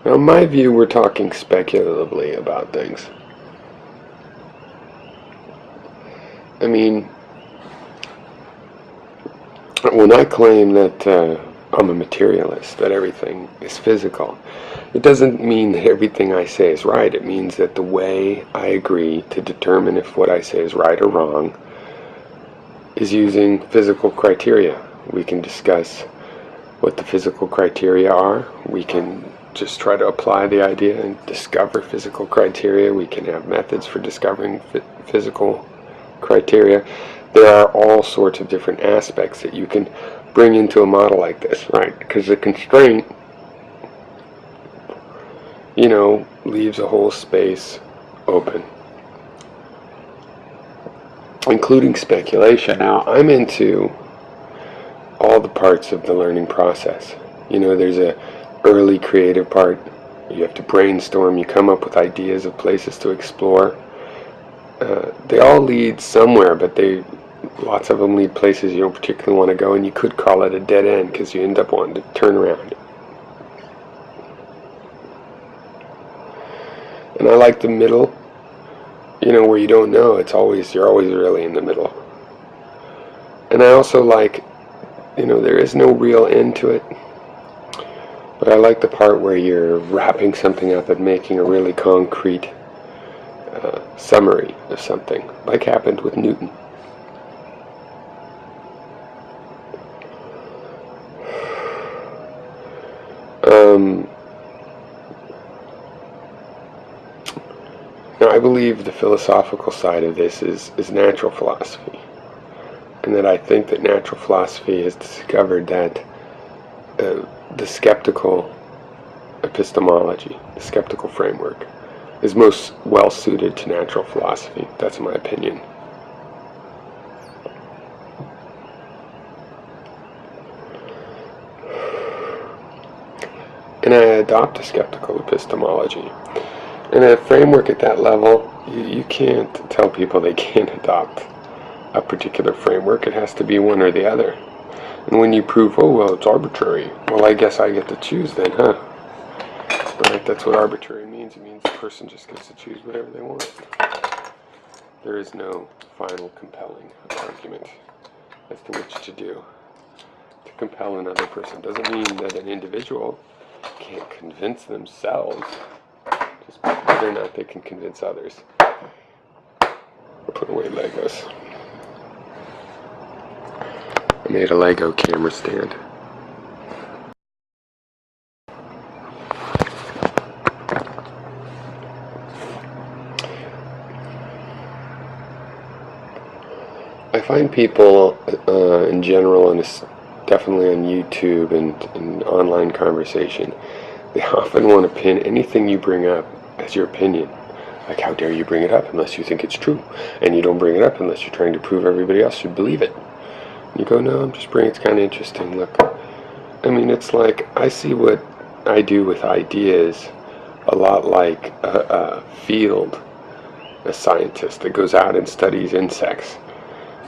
Now, in my view, we're talking speculatively about things. I mean, when I claim that I'm a materialist, that everything is physical, it doesn't mean that everything I say is right. It means that the way I agree to determine if what I say is right or wrong is using physical criteria. We can discuss what the physical criteria are. We can just try to apply the idea and discover physical criteria. We can have methods for discovering physical criteria. There are all sorts of different aspects that you can bring into a model like this, right? Because the constraint, leaves a whole space open, including speculation. Now, I'm into all the parts of the learning process. There's a early creative part. You have to brainstorm. You come up with ideas of places to explore. They all lead somewhere, but lots of them lead places you don't particularly want to go, and you could call it a dead end because you end up wanting to turn around. And I like the middle, where you don't know. You're always really in the middle. And I also like, there is no real end to it. But I like the part where you're wrapping something up and making a really concrete summary of something, like happened with Newton. Now, I believe the philosophical side of this is natural philosophy, and that I think that natural philosophy has discovered that the skeptical epistemology, the skeptical framework, is most well suited to natural philosophy. That's my opinion. And I adopt a skeptical epistemology. And a framework at that level, you can't tell people they can't adopt a particular framework. It has to be one or the other. And when you prove, oh, well, it's arbitrary, well, I guess I get to choose then, huh? Right, that's what arbitrary means. It means the person just gets to choose whatever they want. There is no final compelling argument as to which to do. To compel another person doesn't mean that an individual can't convince themselves, just whether or not they can convince others. I'll put away Legos. I made a Lego camera stand. I find people in general, and definitely on YouTube and online conversation, they often want to pin anything you bring up as your opinion. Like, how dare you bring it up unless you think it's true? And you don't bring it up unless you're trying to prove everybody else should believe it. And you go, no, I'm just bringing it. It's kind of interesting. Look, I mean, it's like, I see what I do with ideas a lot like a scientist that goes out and studies insects.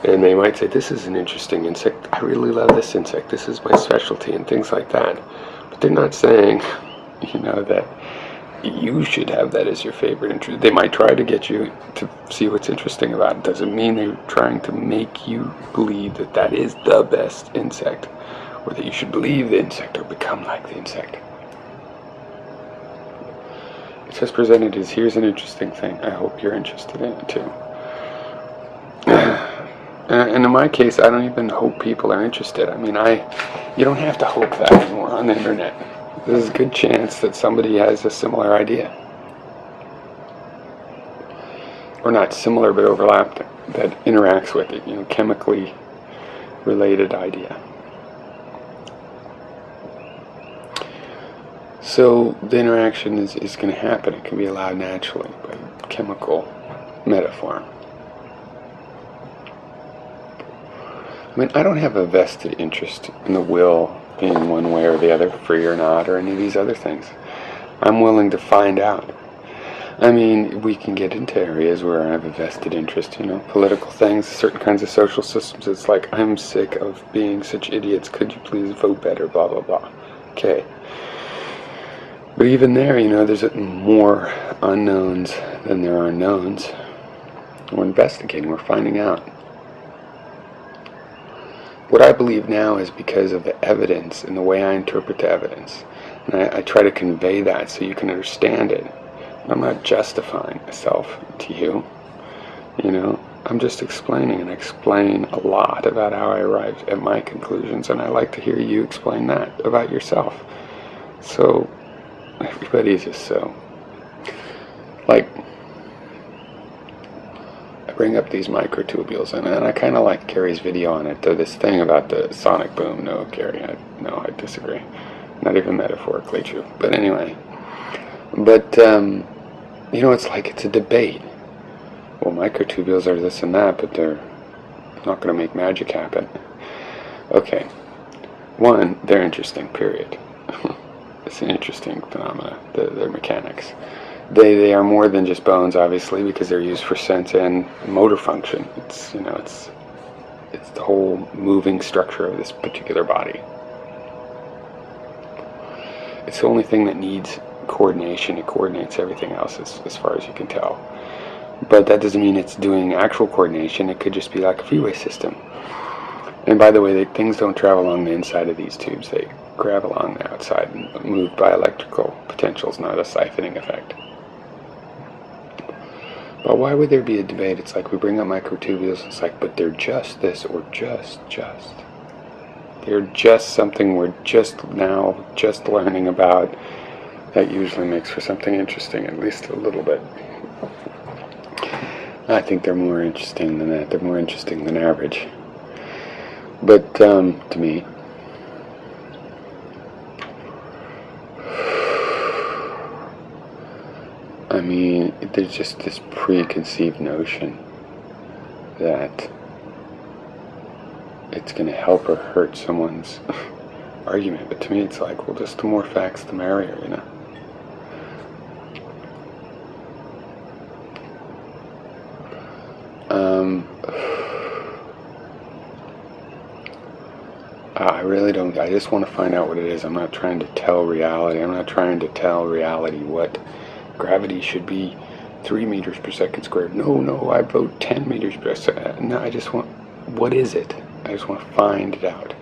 And they might say, this is an interesting insect. I really love this insect. This is my specialty, and things like that. But they're not saying, that you should have that as your favorite interest. They might try to get you to see what's interesting about it. Doesn't mean they're trying to make you believe that that is the best insect, or that you should believe the insect or become like the insect. It's just presented as, here's an interesting thing. I hope you're interested in it too. And in my case, I don't even hope people are interested. I mean, you don't have to hope that anymore on the internet. There's a good chance that somebody has a similar idea. Or not similar, but overlapped, that interacts with it, chemically related idea. So the interaction is going to happen. It can be allowed naturally by chemical metaphor. I mean, I don't have a vested interest in the will being one way or the other, free or not, or any of these other things. I'm willing to find out. I mean, we can get into areas where I have a vested interest, political things, certain kinds of social systems. It's like, I'm sick of being such idiots. Could you please vote better, blah, blah, blah. Okay. But even there, there's more unknowns than there are knowns. We're investigating, we're finding out. What I believe now is because of the evidence and the way I interpret the evidence. And I try to convey that so you can understand it. I'm not justifying myself to you. I'm just explaining, and I explain a lot about how I arrived at my conclusions, and I like to hear you explain that about yourself. So everybody's just so, like, I bring up these microtubules, and I kind of like Gary's video on it, this thing about the sonic boom. No, Gary, I disagree. Not even metaphorically true. But anyway, it's like it's a debate. Well, microtubules are this and that, but they're not going to make magic happen. Okay. One, they're interesting, period. It's an interesting phenomena, their mechanics. They are more than just bones, obviously, because they're used for sense and motor function. It's the whole moving structure of this particular body. It's the only thing that needs coordination. It coordinates everything else as far as you can tell. But that doesn't mean it's doing actual coordination. It could just be like a freeway system. And by the way, things don't travel along the inside of these tubes. They grab along the outside and moved by electrical potentials, not a siphoning effect. But why would there be a debate? It's like we bring up microtubules, it's like, but they're just this, or just. They're just something we're just learning about. That usually makes for something interesting, at least a little bit. I think they're more interesting than that. They're more interesting than average. But to me, I mean, there's just this preconceived notion that it's going to help or hurt someone's argument. But to me, it's like, well, just the more facts, the merrier, I really don't. I just want to find out what it is. I'm not trying to tell reality. I'm not trying to tell reality what gravity should be 3 meters per second squared. No, I vote 10 meters per second. No, I just want, what is it? I just want to find it out.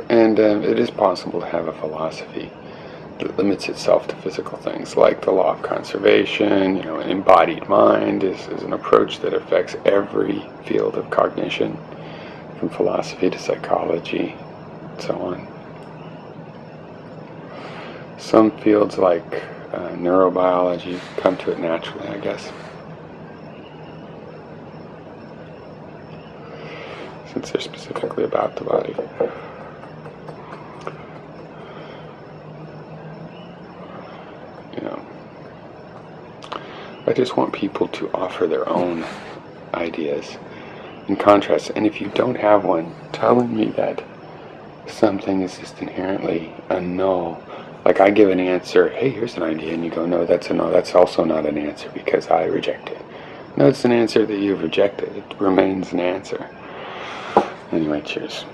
And it is possible to have a philosophy that limits itself to physical things, like the law of conservation. An embodied mind is an approach that affects every field of cognition, from philosophy to psychology, and so on. Some fields like neurobiology come to it naturally, I guess, since they're specifically about the body. I just want people to offer their own ideas in contrast. And if you don't have one, telling me that something is just inherently a no. Like I give an answer, hey, here's an idea, and you go, no, that's a no. That's also not an answer because I reject it. No, it's an answer that you've rejected. It remains an answer. Anyway, cheers.